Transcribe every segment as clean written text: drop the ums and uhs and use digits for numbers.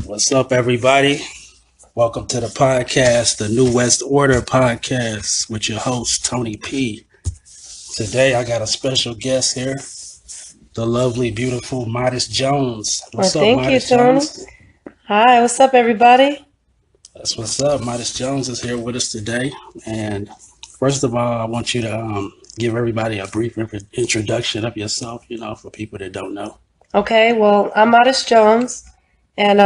What's up, everybody? Welcome to the podcast, the New West Order podcast, with your host, Tony P. Today, I got a special guest here, the lovely, beautiful Modest Jones. Well, What's up, thank you, Modest Tony. Jones? Hi, what's up, everybody? That's what's up. Modest Jones is here with us today. And first of all, I want you to give everybody a brief introduction of yourself, for people that don't know. Okay, well, I'm Modest Jones, and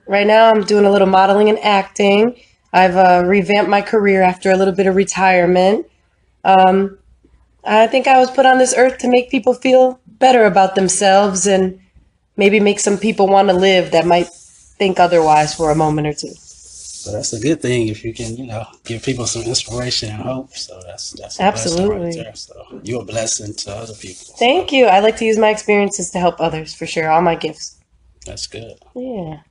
right now I'm doing a little modeling and acting. I've revamped my career after a little bit of retirement. I think I was put on this earth to make people feel better about themselves and maybe make some people want to live that might think otherwise for a moment or two. So that's a good thing if you can, give people some inspiration and hope. So that's a blessing Absolutely. right there. So you're a blessing to other people. Thank you. I like to use my experiences to help others for sure. All my gifts. That's good. Yeah.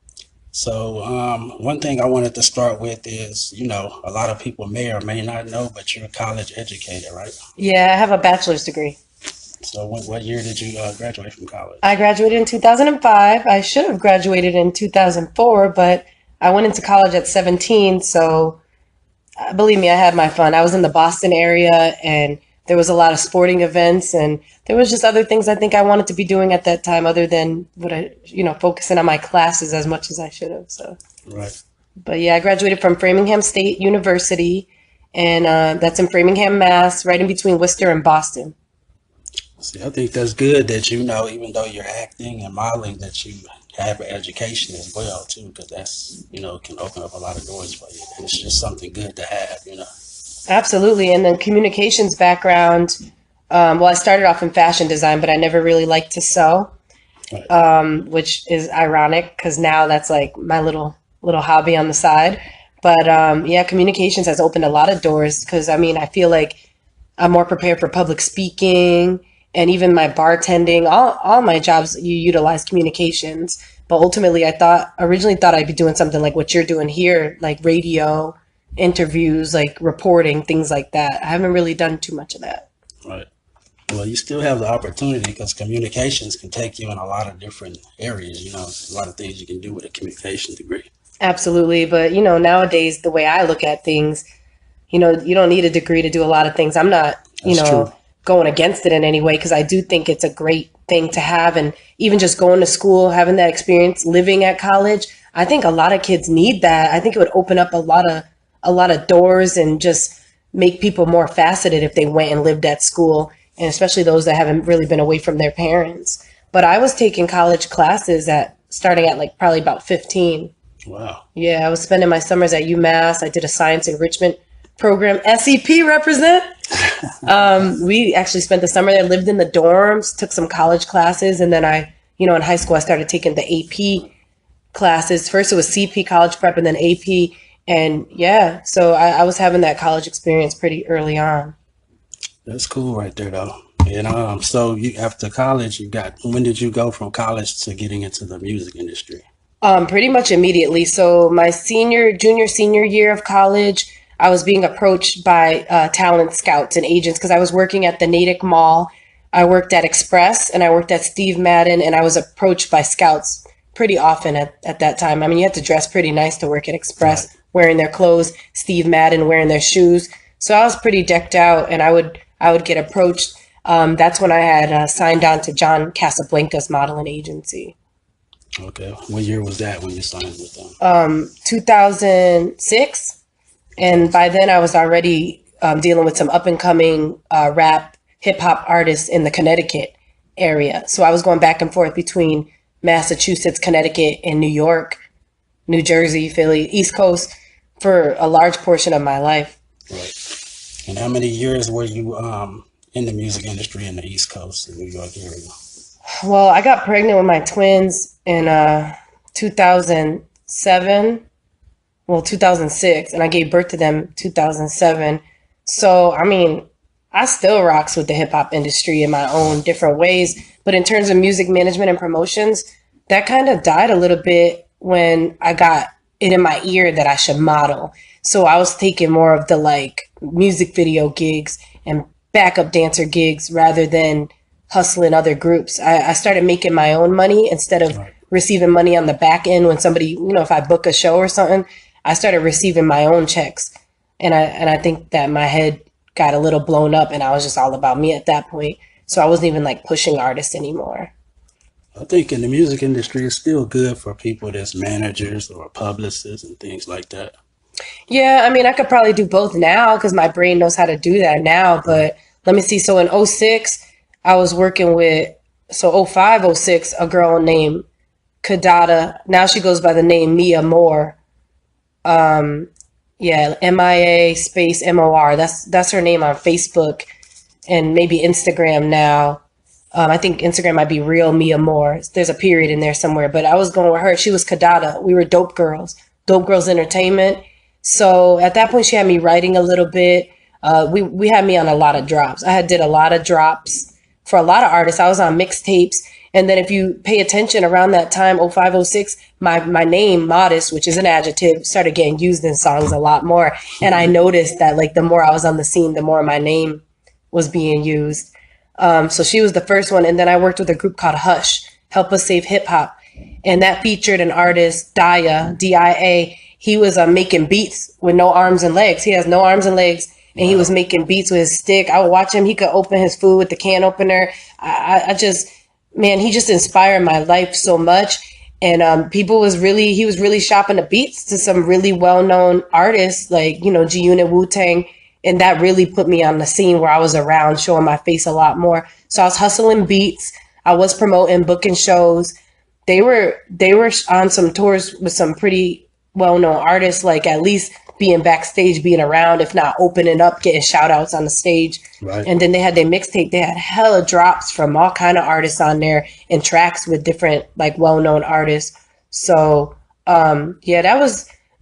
So one thing I wanted to start with is, a lot of people may or may not know, but you're a college educator, right? Yeah, I have a bachelor's degree. So what year did you graduate from college? I graduated in 2005. I should have graduated in 2004, but I went into college at 17. So believe me, I had my fun. I was in the Boston area and there was a lot of sporting events and there was just other things I think I wanted to be doing at that time other than focusing on my classes as much as I should have. So, Right. but yeah, I graduated from Framingham State University and that's in Framingham, Mass, right in between Worcester and Boston. See, I think that's good that, even though you're acting and modeling, that you have an education as well, too, because that's, can open up a lot of doors for you. And it's just something good to have. Absolutely. And then communications background. Well, I started off in fashion design, but I never really liked to sew, Right. which is ironic because now that's like my little hobby on the side. But yeah, communications has opened a lot of doors because I feel like I'm more prepared for public speaking and even my bartending. All my jobs, you utilize communications. But ultimately, originally thought I'd be doing something like what you're doing here, like radio, interviews, like reporting, things like that. I haven't really done too much of that. Right. Well, you still have the opportunity because communications can take you in a lot of different areas. A lot of things you can do with a communication degree. Absolutely. But, nowadays, the way I look at things, you don't need a degree to do a lot of things. I'm not, That's true. going against it in any way because I do think it's a great thing to have. And even just going to school, having that experience, living at college, I think a lot of kids need that. I think it would open up a lot of doors and just make people more faceted if they went and lived at school, and especially those that haven't really been away from their parents. But I was taking college classes starting at like probably about 15. Wow. Yeah, I was spending my summers at UMass. I did a science enrichment program. SEP represent. We actually spent the summer there, lived in the dorms, took some college classes, and then in high school, I started taking the AP classes. First it was CP, college prep, and then AP. And yeah, so I was having that college experience pretty early on. That's cool right there, though. And so after college, when did you go from college to getting into the music industry? Pretty much immediately. So my senior year of college, I was being approached by talent scouts and agents because I was working at the Natick Mall. I worked at Express and I worked at Steve Madden, and I was approached by scouts pretty often at that time. You had to dress pretty nice to work at Express, Right. wearing their clothes, Steve Madden wearing their shoes. So I was pretty decked out, and I would get approached. That's when I had signed on to John Casablanca's modeling agency. Okay. What year was that when you signed with them? 2006. And by then I was already dealing with some up and coming rap hip hop artists in the Connecticut area. So I was going back and forth between Massachusetts, Connecticut, and New York, New Jersey, Philly, East Coast for a large portion of my life. Right. And how many years were you in the music industry in the East Coast, the New York area? Well, I got pregnant with my twins in 2007. Well, 2006, and I gave birth to them 2007. So, I still rocks with the hip hop industry in my own different ways. But in terms of music management and promotions, that kind of died a little bit when I got it in my ear that I should model. So I was taking more of the like music video gigs and backup dancer gigs rather than hustling other groups. I started making my own money instead of Right. receiving money on the back end when somebody, if I book a show or something, I started receiving my own checks. And I think that my head got a little blown up and I was just all about me at that point. So I wasn't even like pushing artists anymore. I think in the music industry, it's still good for people that's managers or publicists and things like that. Yeah, I mean, I could probably do both now because my brain knows how to do that now. But let me see. So in '06, I was working with, so '05, '06, a girl named Kadada. Now she goes by the name Mia Moore. Yeah, MIA space MOR. That's her name on Facebook and maybe Instagram now. I think Instagram might be Real Mia Moore. There's a period in there somewhere, but I was going with her. She was Kadada. We were Dope Girls Entertainment. So at that point, she had me writing a little bit. We had me on a lot of drops. I had did a lot of drops for a lot of artists. I was on mixtapes. And then if you pay attention around that time, '05, '06, my name, Modest, which is an adjective, started getting used in songs a lot more. And I noticed that like the more I was on the scene, the more my name was being used. So she was the first one. And then I worked with a group called Hush, Help Us Save Hip Hop. And that featured an artist, Dia, DIA. He was making beats with no arms and legs. He has no arms and legs. And he was making beats with his stick. I would watch him. He could open his food with the can opener. I just, man, he just inspired my life so much. And he was really shopping the beats to some really well-known artists like, G-Unit, Wu-Tang. And that really put me on the scene where I was around, showing my face a lot more. So I was hustling beats. I was promoting, booking shows. They were on some tours with some pretty well-known artists, like at least being backstage, being around, if not opening up, getting shout outs on the stage. Right. And then they had their mixtape. They had hella drops from all kind of artists on there and tracks with different like well-known artists. So yeah,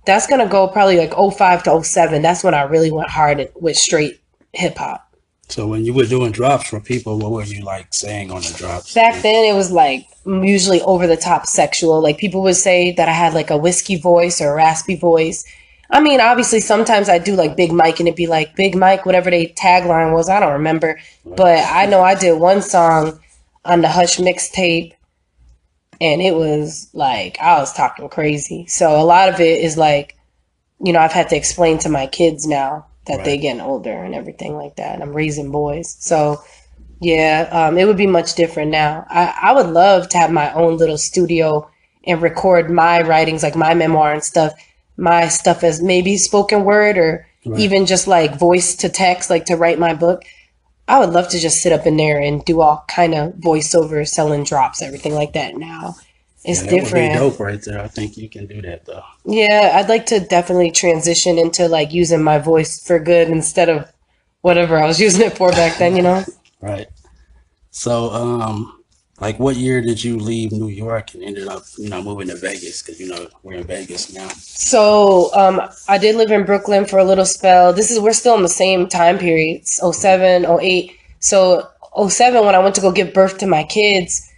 that's going to go probably like '05 to '07. That's when I really went hard with straight hip hop. So when you were doing drops for people, what were you like saying on the drops? Back then it was like usually over the top sexual. Like people would say that I had like a whiskey voice or a raspy voice. I mean, obviously sometimes I do like Big Mike and it'd be like Big Mike, whatever they tagline was. I don't remember. But I know I did one song on the Hush mixtape and it was like, I was talking crazy. So a lot of it is like, I've had to explain to my kids now that they getting older and everything like that. And I'm raising boys. So yeah, it would be much different now. I would love to have my own little studio and record my writings, like my memoir and stuff, my stuff as maybe spoken word or even just like voice to text, like to write my book. I would love to just sit up in there and do all kind of voiceover, selling drops, everything like that now. It's different. That would be dope right there. I think you can do that though. Yeah, I'd like to definitely transition into like using my voice for good instead of whatever I was using it for back then, Right. So, like what year did you leave New York and ended up, moving to Vegas? Because, we're in Vegas now. So, I did live in Brooklyn for a little spell. We're still in the same time period. It's '07, '08. So '07, when I went to go give birth to my kids,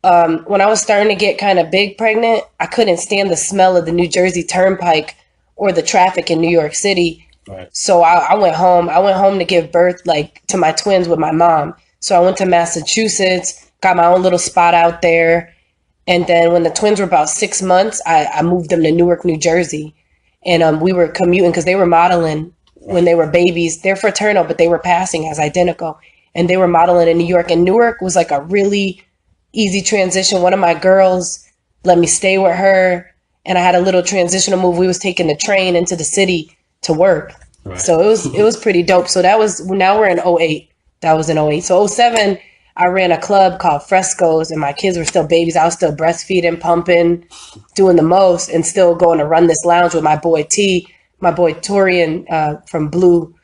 when I was starting to get kind of big pregnant, I couldn't stand the smell of the New Jersey Turnpike or the traffic in New York City. Right. So I went home. I went home to give birth like to my twins with my mom. So I went to Massachusetts, got my own little spot out there. And then when the twins were about 6 months, I moved them to Newark, New Jersey. And we were commuting because they were modeling when they were babies. They're fraternal, but they were passing as identical. And they were modeling in New York. And Newark was like a really easy transition. One of my girls let me stay with her. And I had a little transitional move. We was taking the train into the city to work. Right. So it was pretty dope. So now we're in '08. That was in '08. So '07, I ran a club called Frescoes and my kids were still babies. I was still breastfeeding, pumping, doing the most and still going to run this lounge with my boy T, my boy Torian from Blue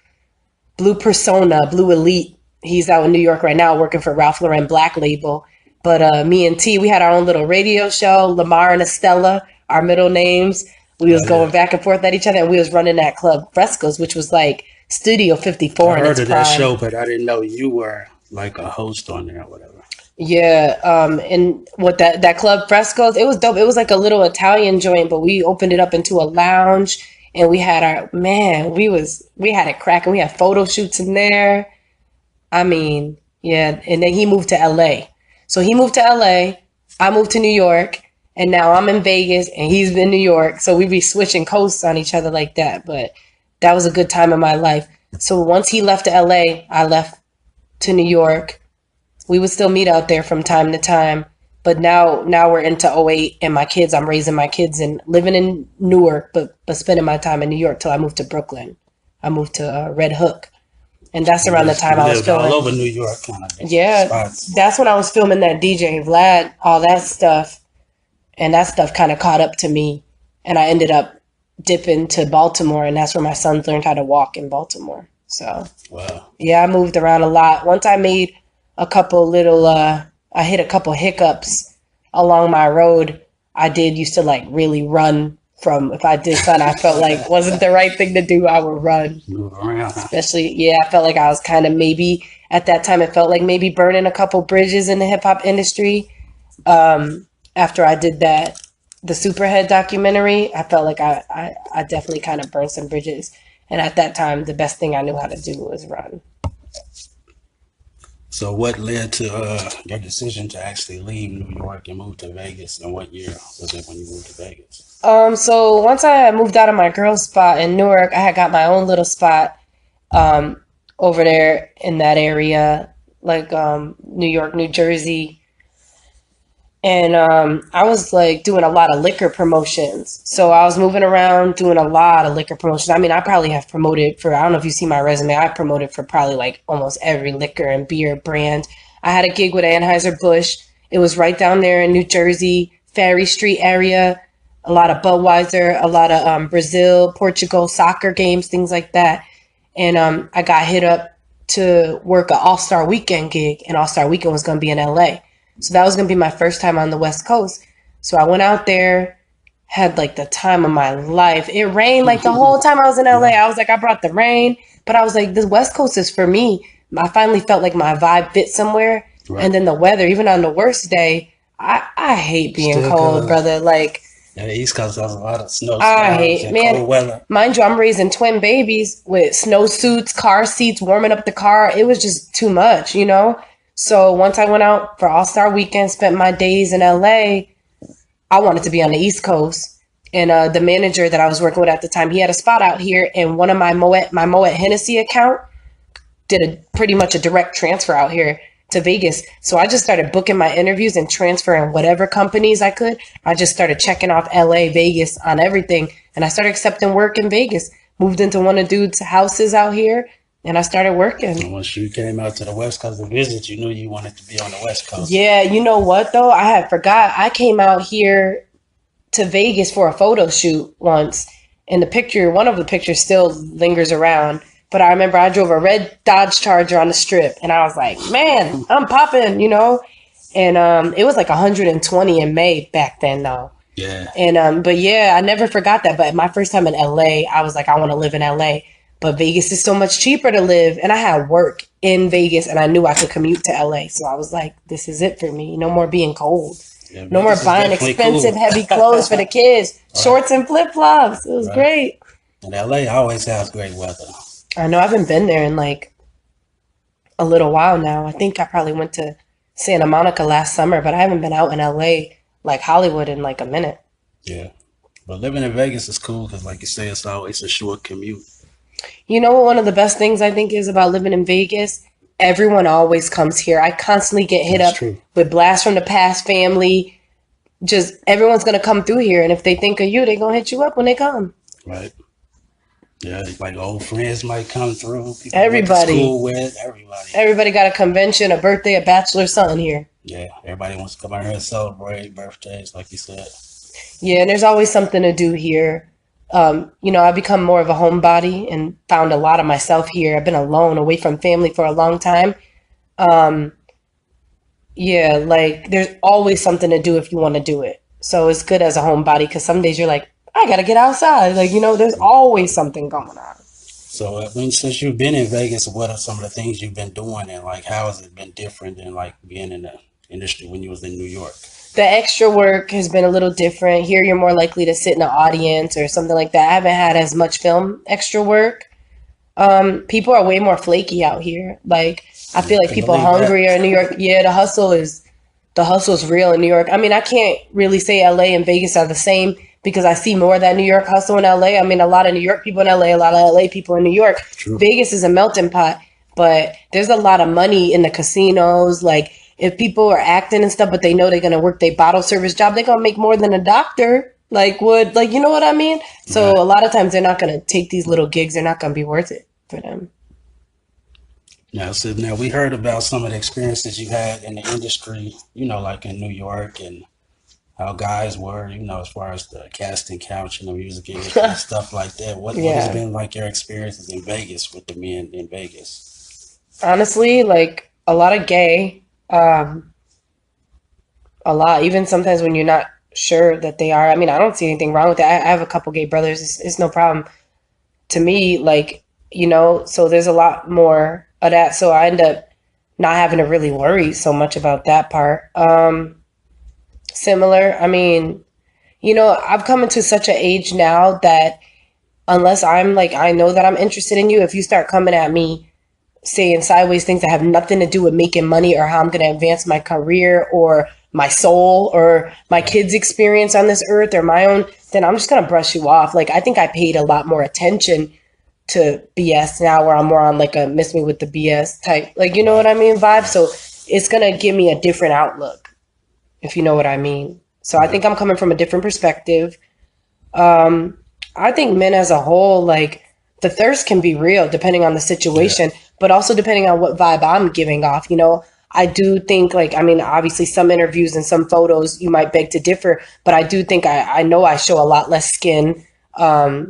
Persona, Blue Elite. He's out in New York right now working for Ralph Lauren Black Label. But me and T, we had our own little radio show, Lamar and Estella, our middle names. We was going back and forth at each other and we was running that club Frescoes, which was like Studio 54. I heard of that show, but I didn't know you were like a host on there or whatever. Yeah, and what that club Frescoes, it was dope. It was like a little Italian joint, but we opened it up into a lounge and we had we had it cracking. We had photo shoots in there. I mean, yeah, and then he moved to LA. So he moved to LA, I moved to New York, And now I'm in Vegas and he's in New York. So we be switching coasts on each other like that. But that was a good time in my life. So once he left to LA, I left to New York. We would still meet out there from time to time. But now we're into '08 and I'm raising my kids and living in Newark, but spending my time in New York till I moved to Brooklyn. I moved to Red Hook. And that's around the time I was filming. All over New York, kind of. Yeah, spots. That's when I was filming that DJ Vlad, all that stuff. And that stuff kind of caught up to me. And I ended up dipping to Baltimore. And that's where my sons learned how to walk in Baltimore. So, wow. Yeah, I moved around a lot. Once I made a couple little, I hit a couple hiccups along my road. I used to like really run from, if I did something I felt like wasn't the right thing to do, I would run. Move around. Especially, I felt like I was kind of maybe, at that time, it felt like maybe burning a couple bridges in the hip hop industry. After I did the Superhead documentary, I felt like I definitely kind of burned some bridges. And at that time, the best thing I knew how to do was run. So what led to your decision to actually leave New York and move to Vegas? And what year was it when you moved to Vegas? So once I moved out of my girl spot in Newark, I had got my own little spot over there in that area, like New York, New Jersey. And I was like doing a lot of liquor promotions. So I was moving around doing a lot of liquor promotions. I mean, I probably have promoted for, I don't know if you see my resume, I promoted for probably like almost every liquor and beer brand. I had a gig with Anheuser-Busch. It was right down there in New Jersey, Ferry Street area. A lot of Budweiser, a lot of Brazil, Portugal, soccer games, things like that. And I got hit up to work an All-Star Weekend gig, and All-Star Weekend was going to be in LA. So that was going to be my first time on the West Coast. So I went out there, had like the time of my life. It rained like the whole time I was in LA. I was like, I brought the rain, but I was like, the West Coast is for me. I finally felt like my vibe fit somewhere. Right. And then the weather, even on the worst day, I hate being still cold, brother. Like, yeah, the East Coast has a lot of snow. I hate, man. Cold weather. Mind you, I'm raising twin babies with snowsuits, car seats, warming up the car. It was just too much, you know? So once I went out for All-Star Weekend, spent my days in LA, I wanted to be on the East Coast. And the manager that I was working with at the time, he had a spot out here, and one of my Moet Hennessy account did pretty much a direct transfer out here to Vegas. So I just started booking my interviews and transferring whatever companies I could. I just started checking off LA, Vegas on everything. And I started accepting work in Vegas. Moved into one of dude's houses out here. And I started working. And once you came out to the West Coast to visit, you knew you wanted to be on the West Coast. Yeah, you know what, though? I had forgot. I came out here to Vegas for a photo shoot once. And one of the pictures still lingers around. But I remember I drove a red Dodge Charger on the strip. And I was like, man, I'm popping, you know? And it was like 120 in May back then, though. Yeah. And but yeah, I never forgot that. But my first time in LA, I was like, I want to live in LA. But Vegas is so much cheaper to live. And I had work in Vegas and I knew I could commute to LA. So I was like, this is it for me. No more being cold. Yeah, no more buying expensive, heavy clothes for the kids. Right. Shorts and flip-flops. It was great. And LA always has great weather. I know. I haven't been there in like a little while now. I think I probably went to Santa Monica last summer, but I haven't been out in LA like Hollywood in like a minute. Yeah. But living in Vegas is cool because like you say, it's always a short commute. You know what one of the best things I think is about living in Vegas? Everyone always comes here. I constantly get hit up with Blast from the Past family. Just everyone's going to come through here. And if they think of you, they're going to hit you up when they come. Right. Yeah, like old friends might come through. People everybody. School with, everybody. Everybody got a convention, a birthday, a bachelor, something here. Yeah, everybody wants to come out here and celebrate birthdays, like you said. Yeah, and there's always something to do here. You know, I've become more of a homebody and found a lot of myself here. I've been alone, away from family for a long time. Yeah, like there's always something to do if you want to do it. So it's good as a homebody because some days you're like, I got to get outside. Like, you know, there's always something going on. So since you've been in Vegas, what are some of the things you've been doing and like how has it been different than like being in the industry when you was in New York? The extra work has been a little different. Here, you're more likely to sit in an audience or something like that. I haven't had as much film extra work. People are way more flaky out here. Like, I feel like people are hungrier in New York. Yeah, the hustle is the hustle's real in New York. I mean, I can't really say LA and Vegas are the same because I see more of that New York hustle in LA. I mean, a lot of New York people in LA, a lot of LA people in New York. True. Vegas is a melting pot, but there's a lot of money in the casinos. Like, if people are acting and stuff, but they know they're going to work their bottle service job, they're going to make more than a doctor. Like, you know what I mean? So Right. a lot of times they're not going to take these little gigs. They're not going to be worth it for them. Now, so now we heard about some of the experiences you had in the industry, like in New York and how guys were, as far as the casting couch and the music industry and stuff like that. What has Yeah. been like your experiences in Vegas with the men in Vegas? Honestly, like a lot of gay, um, a lot, even sometimes when you're not sure that they are. I mean, I don't see anything wrong with that. I have a couple gay brothers. It's no problem to me. Like, so there's a lot more of that. So I end up not having to really worry so much about that part. Similar, I mean, I've come into such an age now that unless I'm like, I know that I'm interested in you, if you start coming at me saying sideways things that have nothing to do with making money or how I'm going to advance my career or my soul or my kids' experience on this earth or my own, then I'm just going to brush you off. Like, I think I paid a lot more attention to BS now where I'm more on like a miss me with the BS type, like, you know what I mean, vibe. So it's going to give me a different outlook, if you know what I mean. So I think I'm coming from a different perspective. I think men as a whole, like the thirst can be real depending on the situation, but also depending on what vibe I'm giving off. I do think like, I mean, obviously some interviews and some photos you might beg to differ, but I do think I know I show a lot less skin. I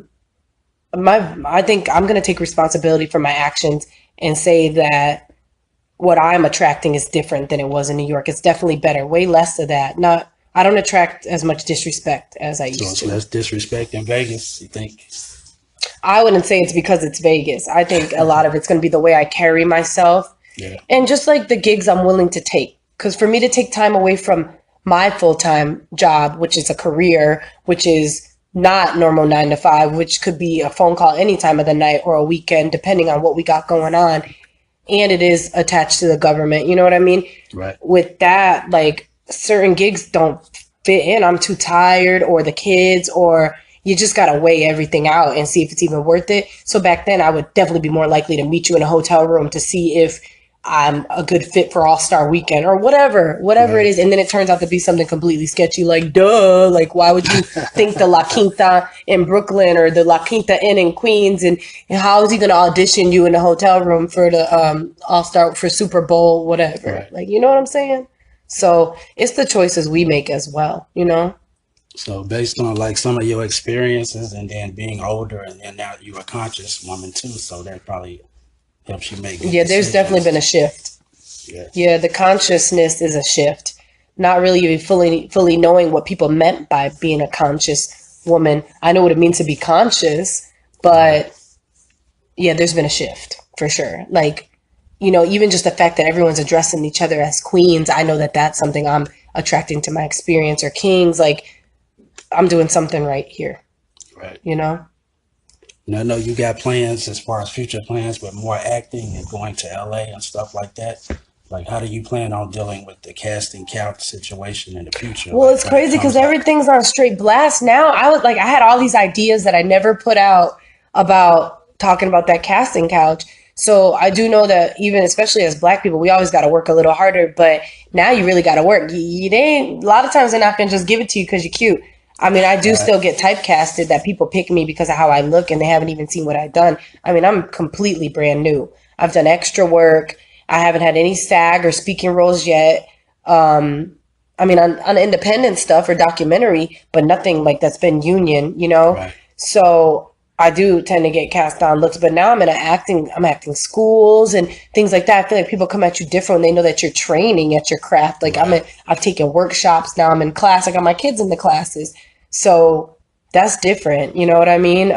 think I'm going to take responsibility for my actions and say that what I'm attracting is different than it was in New York. It's definitely better, way less of that. I don't attract as much disrespect as I So used it's to. less disrespect in Vegas, you think? I wouldn't say it's because it's Vegas. I think a lot of it's going to be the way I carry myself Yeah. and just like the gigs I'm willing to take. Because for me to take time away from my full-time job, which is a career, which is not normal 9 to 5, which could be a phone call any time of the night or a weekend, depending on what we got going on. And it is attached to the government. You know what I mean? Right. With that, like certain gigs don't fit in. I'm too tired, or the kids, or you just got to weigh everything out and see if it's even worth it. So back then, I would definitely be more likely to meet you in a hotel room to see if I'm a good fit for All-Star Weekend or whatever it is. And then it turns out to be something completely sketchy, like, duh, like, why would you think the La Quinta in Brooklyn or the La Quinta Inn in Queens? And how is he going to audition you in the hotel room for the All-Star, for Super Bowl, whatever? Right. Like, you know what I'm saying? So it's the choices we make as well. So based on like some of your experiences and then being older and then now you're a conscious woman too, so that probably helps you make good Yeah, there's definitely been a shift. Yeah. Yeah, the consciousness is a shift. Not really even fully knowing what people meant by being a conscious woman. I know what it means to be conscious, but yeah, there's been a shift for sure. Like, even just the fact that everyone's addressing each other as queens, I know that that's something I'm attracting to my experience, or kings. Like, I'm doing something right here, Right. you know? And I know you got plans as far as future plans with more acting and going to LA and stuff like that. Like, how do you plan on dealing with the casting couch situation in the future? Well, Like, it's when it crazy because comes up? everything's on straight blast now. I had all these ideas that I never put out about talking about that casting couch. So I do know that even especially as Black people, we always got to work a little harder. But now you really got to work. A lot of times they're not gonna just give it to you because you're cute. I mean, I do Right. still get typecasted that people pick me because of how I look and they haven't even seen what I've done. I mean, I'm completely brand new. I've done extra work. I haven't had any SAG or speaking roles yet. I mean, on independent stuff or documentary, but nothing like that's been union. Right. So I do tend to get cast on looks, but now I'm acting schools and things like that. I feel like people come at you different when they know that you're training at your craft. Like I've taken workshops, now I'm in class. I got my kids in the classes. So that's different. You know what I mean?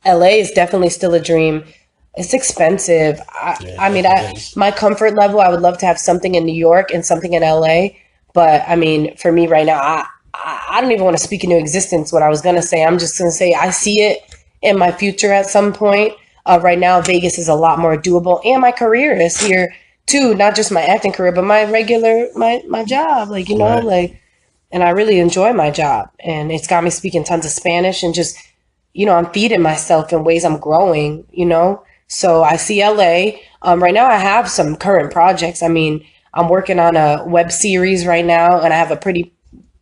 LA is definitely still a dream. It's expensive. Yeah, I mean, it is. my comfort level, I would love to have something in New York and something in LA. But I mean, for me right now, I don't even want to speak into existence what I was going to say. I'm just going to say I see it in my future at some point. Right now, Vegas is a lot more doable, and my career is here too, not just my acting career, but my regular my job. Like, you know, Right. like, and I really enjoy my job, and it's got me speaking tons of Spanish and just, you know, I'm feeding myself in ways I'm growing, you know. So I see LA. Right now, I have some current projects. I mean, I'm working on a web series right now, and I have a pretty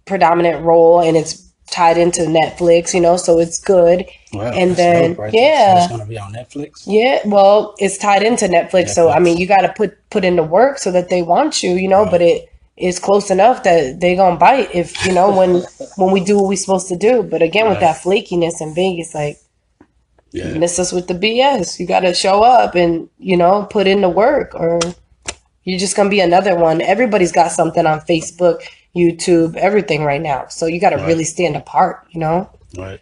predominant role, and it's tied into Netflix, you know, so it's good. Wow, And that's dope then, right there. So it's yeah, gonna be on Netflix. yeah, well, it's tied into Netflix, so I mean, Netflix. you got to put in the work so that they want you, you know. But Right. it is close enough that they gonna bite if you know when we do what we supposed to do. But again, with Right. that flakiness in Vegas, like you Yeah. miss us with the BS. You got to show up and you know put in the work, or you're just gonna be another one. Everybody's got something on Facebook, YouTube, everything right now. So you got to Right. really stand apart, you know. Right.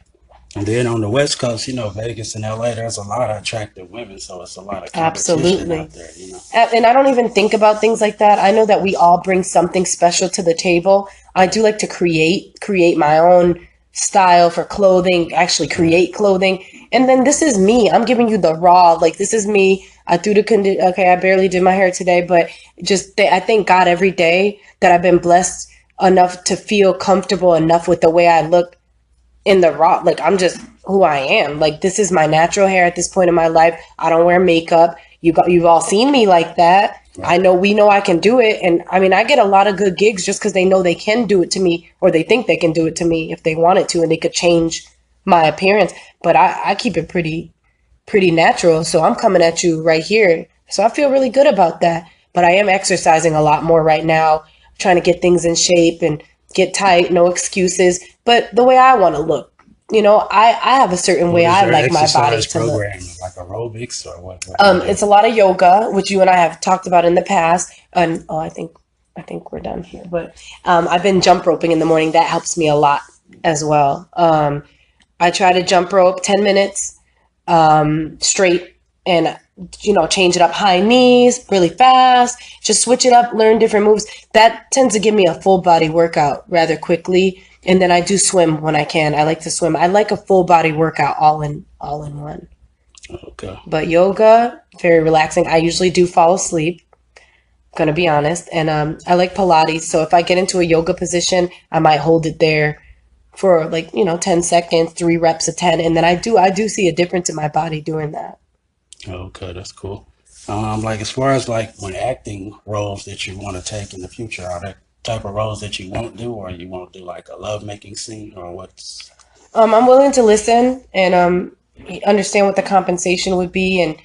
And then on the West Coast, you know, Vegas and LA, there's a lot of attractive women, so it's a lot of competition Absolutely. out there, you know. And I don't even think about things like that. I know that we all bring something special to the table. I do like to create my own style for clothing, actually Right. create clothing. And then this is me. I'm giving you the raw, like this is me. I threw the okay, I barely did my hair today, but I thank God every day that I've been blessed enough to feel comfortable enough with the way I look in the raw. Like I'm just who I am. Like this is my natural hair at this point in my life. I don't wear makeup. You've all seen me like that. I Right. know we know I can do it, and I mean I get a lot of good gigs just because they know they can do it to me, or they think they can do it to me if they wanted to, and they could change my appearance. But I keep it pretty natural, so I'm coming at you right here. So I feel really good about that. But I am exercising a lot more right now, trying to get things in shape and get tight, no excuses, but the way I want to look. You know, I have a certain What way is I your like my body exercise to look. program? Like aerobics or what do you do? It's a lot of yoga, which you and I have talked about in the past. And oh, I think we're done here. But I've been jump roping in the morning. That helps me a lot as well. I try to jump rope 10 minutes straight, and you know change it up, high knees really fast, just switch it up, learn different moves. That tends to give me a full body workout rather quickly. And then I do swim when I can. I like to swim. I like a full body workout all in one. Okay. But yoga, very relaxing. I usually do fall asleep, gonna be honest. And I like Pilates, so if I get into a yoga position I might hold it there for like you know 10 seconds, 3 reps of 10, and then I do see a difference in my body doing that. Okay, that's cool. Like as far as like when acting roles that you want to take in the future, are there type of roles that you won't do, or you won't do like a love making scene, or what's I'm willing to listen and understand what the compensation would be, and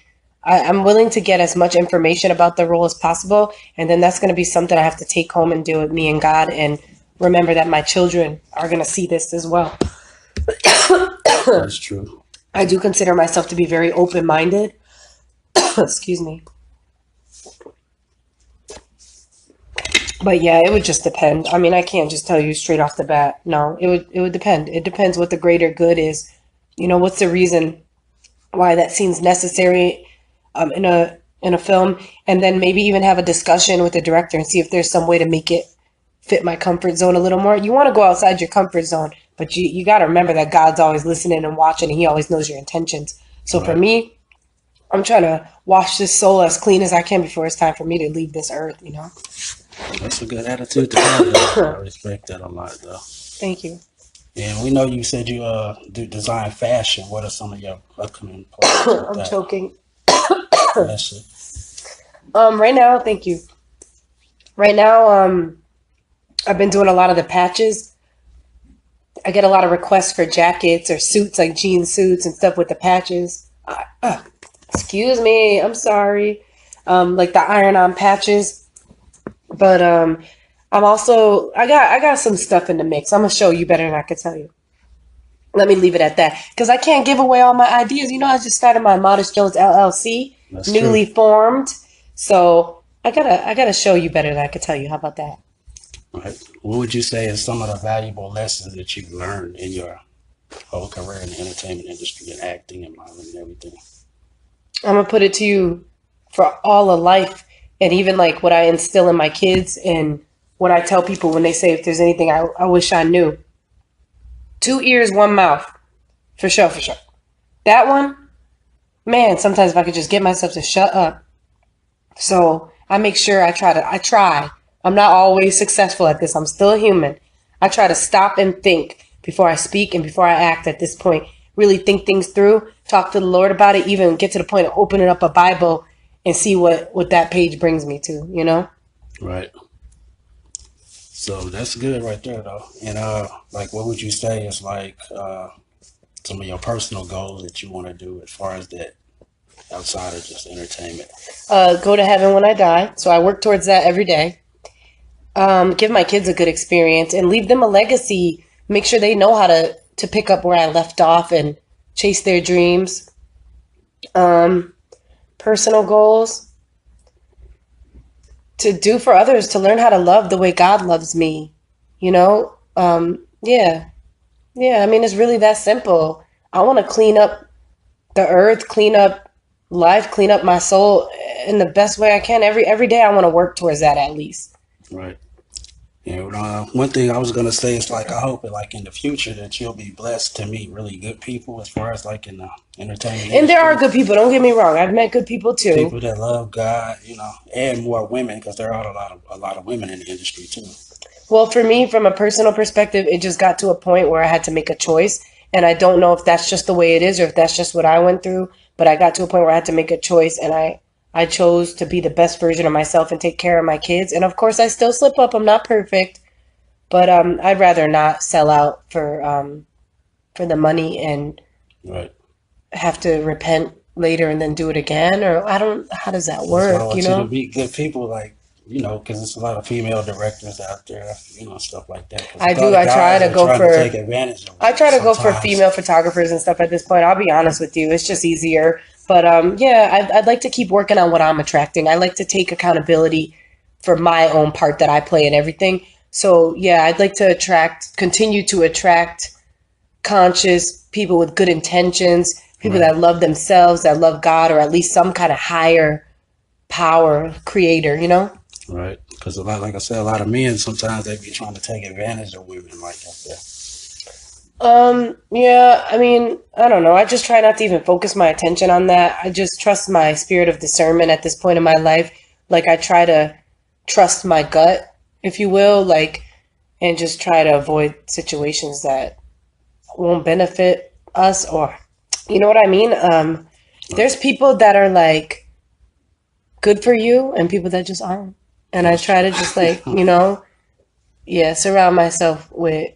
I'm willing to get as much information about the role as possible, and then that's going to be something I have to take home and do with me and God, and remember that my children are going to see this as well. that's true. I do consider myself to be very open minded. Excuse me. But yeah, it would just depend. I mean, I can't just tell you straight off the bat. No, it would depend. It depends what the greater good is. You know, what's the reason why that seems necessary in a film, and then maybe even have a discussion with the director and see if there's some way to make it fit my comfort zone a little more. You want to go outside your comfort zone, but you got to remember that God's always listening and watching, and He always knows your intentions. So for Right. me, I'm trying to wash this soul as clean as I can before it's time for me to leave this earth. You know. That's a good attitude to have, though. I respect that a lot, though. Thank you. And we know you said you do design fashion. What are some of your upcoming plans with I'm that? choking. That's it. Right now, thank you. Right now, I've been doing a lot of the patches. I get a lot of requests for jackets or suits, like jean suits and stuff with the patches. Excuse me, I'm sorry. Like the iron-on patches. But I got some stuff in the mix. I'm gonna show you better than I could tell you. Let me leave it at that because I can't give away all my ideas. You know, I just started my Modest Jones LLC, That's true. newly formed. So I gotta show you better than I could tell you. How about that? Right. What would you say is some of the valuable lessons that you've learned in your whole career in the entertainment industry and acting and modeling and everything? I'm gonna put it to you for all of life, and even like what I instill in my kids, and what I tell people when they say if there's anything I wish I knew. 2 ears, one mouth, for sure, for sure. That one, man. Sometimes if I could just get myself to shut up. So I make sure I try. I'm not always successful at this. I'm still a human. I try to stop and think before I speak and before I act at this point. Really think things through, talk to the Lord about it, even get to the point of opening up a Bible and see what that page brings me to, you know? Right. So that's good right there, though. And like, what would you say is like some of your personal goals that you want to do as far as that outside of just entertainment? Go to heaven when I die. So I work towards that every day. Give my kids a good experience and leave them a legacy. Make sure they know how to pick up where I left off and chase their dreams. Personal goals to do for others, to learn how to love the way God loves me. You know, yeah, yeah. I mean, it's really that simple. I want to clean up the earth, clean up life, clean up my soul in the best way I can. Every day, I want to work towards that at least. Right. And one thing I was gonna say is like I hope that like in the future that you'll be blessed to meet really good people as far as like in the entertainment And there are industry, good people. Don't get me wrong. I've met good people too. people that love God, and more women because there are a lot of women in the industry too. Well, for me, from a personal perspective, it just got to a point where I had to make a choice. And I don't know if that's just the way it is or if that's just what I went through. But I got to a point where I had to make a choice. And I chose to be the best version of myself and take care of my kids. And of course, I still slip up. I'm not perfect. But I'd rather not sell out for the money and Right. have to repent later and then do it again. Or I don't, how does that That's why I work, you want you to know? meet good people, like because there's a lot of female directors out there, stuff like that. Because I a lot do. of I try guys to are go trying to for take advantage of I women try to go for sometimes. female photographers and stuff at this point. I'll be honest with you. It's just easier. But yeah, I'd like to keep working on what I'm attracting. I like to take accountability for my own part that I play in everything. So yeah, I'd like to continue to attract conscious people with good intentions, people Right. that love themselves, that love God, or at least some kind of higher power creator, you know? Right. Because like I said, a lot of men sometimes they be trying to take advantage of women like that. Yeah, I mean, I don't know. I just try not to even focus my attention on that. I just trust my spirit of discernment at this point in my life. Like I try to trust my gut, if you will, like and just try to avoid situations that won't benefit us or you know what I mean? Right. There's people that are like good for you and people that just aren't. And I That's try true. to just like, yeah, surround myself with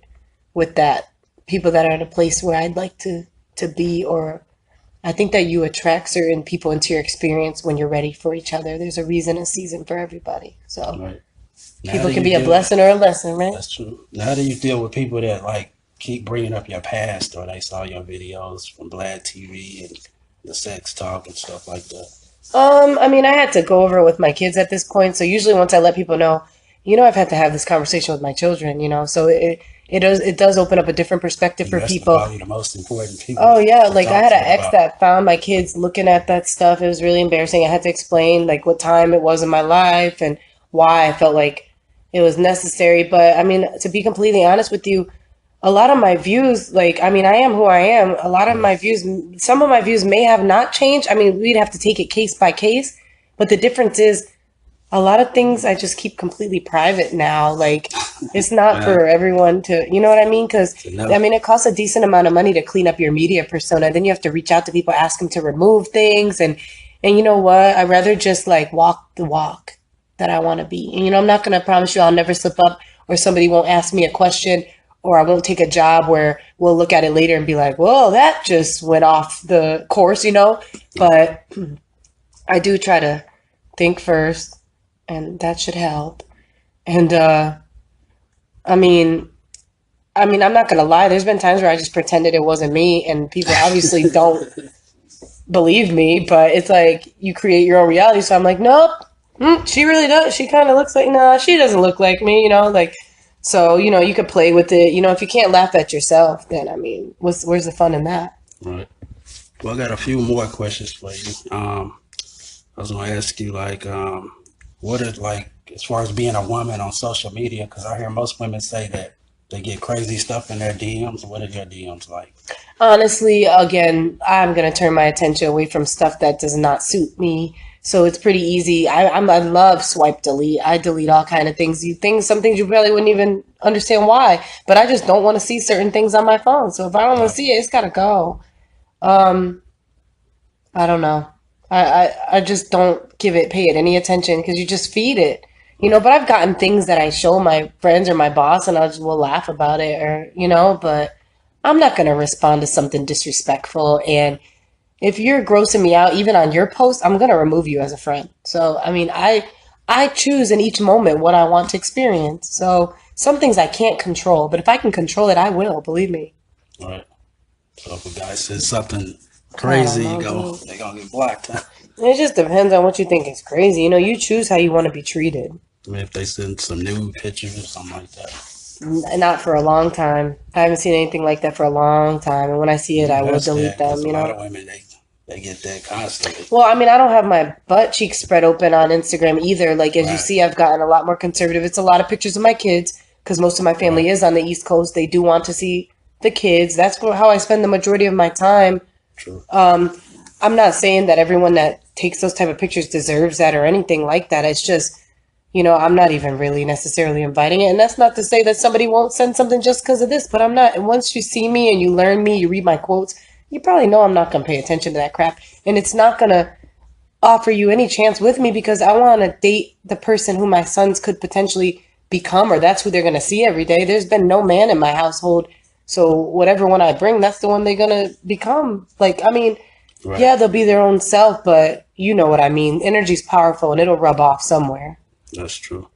that people that are in a place where I'd like to be or I think that you attract certain people into your experience when you're ready for each other. There's a reason and season for everybody. So Right. Now, how people do can you be a deal? blessing or a lesson, right? That's true. Now, how do you deal with people that like keep bringing up your past or they saw your videos from Vlad TV and the sex talk and stuff like that? I mean, I had to go over it with my kids at this point. So usually once I let people know, I've had to have this conversation with my children, so it does open up a different perspective You for that's people. probably the most important people Oh yeah, to like I talk had to an ex about. that found my kids looking at that stuff. It was really embarrassing. I had to explain like what time it was in my life and why I felt like it was necessary. But I mean, to be completely honest with you, a lot of my views, like I mean, I am who I am. A lot of Right. my views, some of my views may have not changed. I mean, we'd have to take it case by case. But the difference is a lot of things I just keep completely private now. Like it's not Yeah. for everyone to, you know what I mean? Because To I know. mean, it costs a decent amount of money to clean up your media persona. Then you have to reach out to people, ask them to remove things, and you know what? I'd rather just like walk the walk that I want to be. And I'm not gonna promise you I'll never slip up, or somebody won't ask me a question, or I won't take a job where we'll look at it later and be like, "Well, that just went off the course." But I do try to think first, and that should help. And I mean, I'm not gonna lie. There's been times where I just pretended it wasn't me, and people obviously don't believe me. But it's like you create your own reality. So I'm like, nope, she really does. She kind of looks like no, she doesn't look like me. Like so. You could play with it. If you can't laugh at yourself, then I mean, where's the fun in that? Right. Well, I got a few more questions for you. I was gonna ask you like, what is like as far as being a woman on social media? Because I hear most women say that they get crazy stuff in their DMs. What are your DMs like? Honestly, again, I'm going to turn my attention away from stuff that does not suit me So it's pretty easy. I love swipe delete. I delete all kind of things. Some things you probably wouldn't even understand why, but I just don't want to see certain things on my phone. So if I don't want to see it, it's gotta go. Um, I don't know. I just don't pay it any attention because you just feed it. But I've gotten things that I show my friends or my boss and we'll laugh about it but I'm not going to respond to something disrespectful. And if you're grossing me out, even on your post, I'm going to remove you as a friend. So, I mean, I choose in each moment what I want to experience. So some things I can't control, but if I can control it, I will, believe me. All right. So if a guy says something I crazy, don't know, dude. they're going to get blocked. Huh? It just depends on what you think is crazy. You choose how you want to be treated. I mean, if they send some nude pictures or something like that. Not for a long time. I haven't seen anything like that for a long time. And when I see it, I will That's delete that, 'cause them, a lot of women, they get that constantly. Well, I mean, I don't have my butt cheeks spread open on Instagram either. Like, as you Right. see, I've gotten a lot more conservative. It's a lot of pictures of my kids because most of my family is on the East Coast. They do want to see the kids. That's how I spend the majority of my time. True. I'm not saying that everyone that takes those type of pictures deserves that or anything like that. It's just, I'm not even really necessarily inviting it. And that's not to say that somebody won't send something just because of this, but I'm not. And once you see me and you learn me, you read my quotes, you probably know I'm not going to pay attention to that crap. And it's not going to offer you any chance with me because I want to date the person who my sons could potentially become, or that's who they're going to see every day. There's been no man in my household. So whatever one I bring, that's the one they're going to become. Like, I mean, Right. yeah, they'll be their own self, but you know what I mean. Energy's powerful and it'll rub off somewhere. That's true.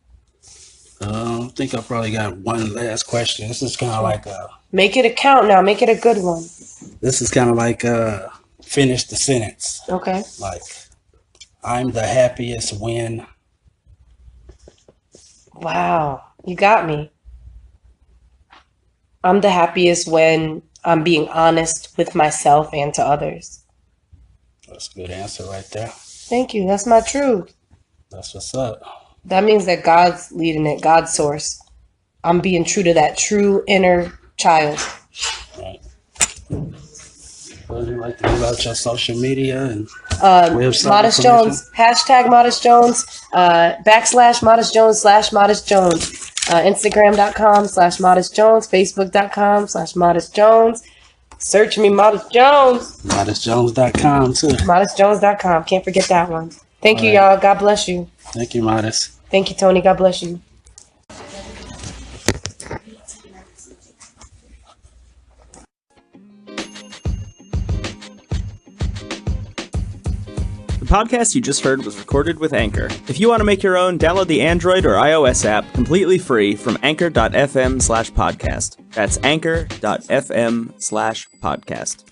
I think I probably got one last question. This is kind of like Make it a count now. Make it a good one. finish the sentence. Okay. Like, I'm the happiest when. Wow. You got me. I'm the happiest when I'm being honest with myself and to others. That's a good answer right there. Thank you. That's my truth. That's what's up. That means that God's leading it, God's source. I'm being true to that true inner child. Right. What would you like to give out your social media and website Modest information? Jones, hashtag Modest Jones, / Modest Jones / Modest Jones, Instagram.com / Modest Jones, Facebook.com / Modest Jones. Search me, Modest Jones. ModestJones.com too. ModestJones.com. Can't forget that one. Thank you, All right. y'all. God bless you. Thank you, Modest. Thank you, Tony. God bless you. The podcast you just heard was recorded with Anchor. If you want to make your own, download the Android or iOS app completely free from anchor.fm/podcast. That's anchor.fm/podcast.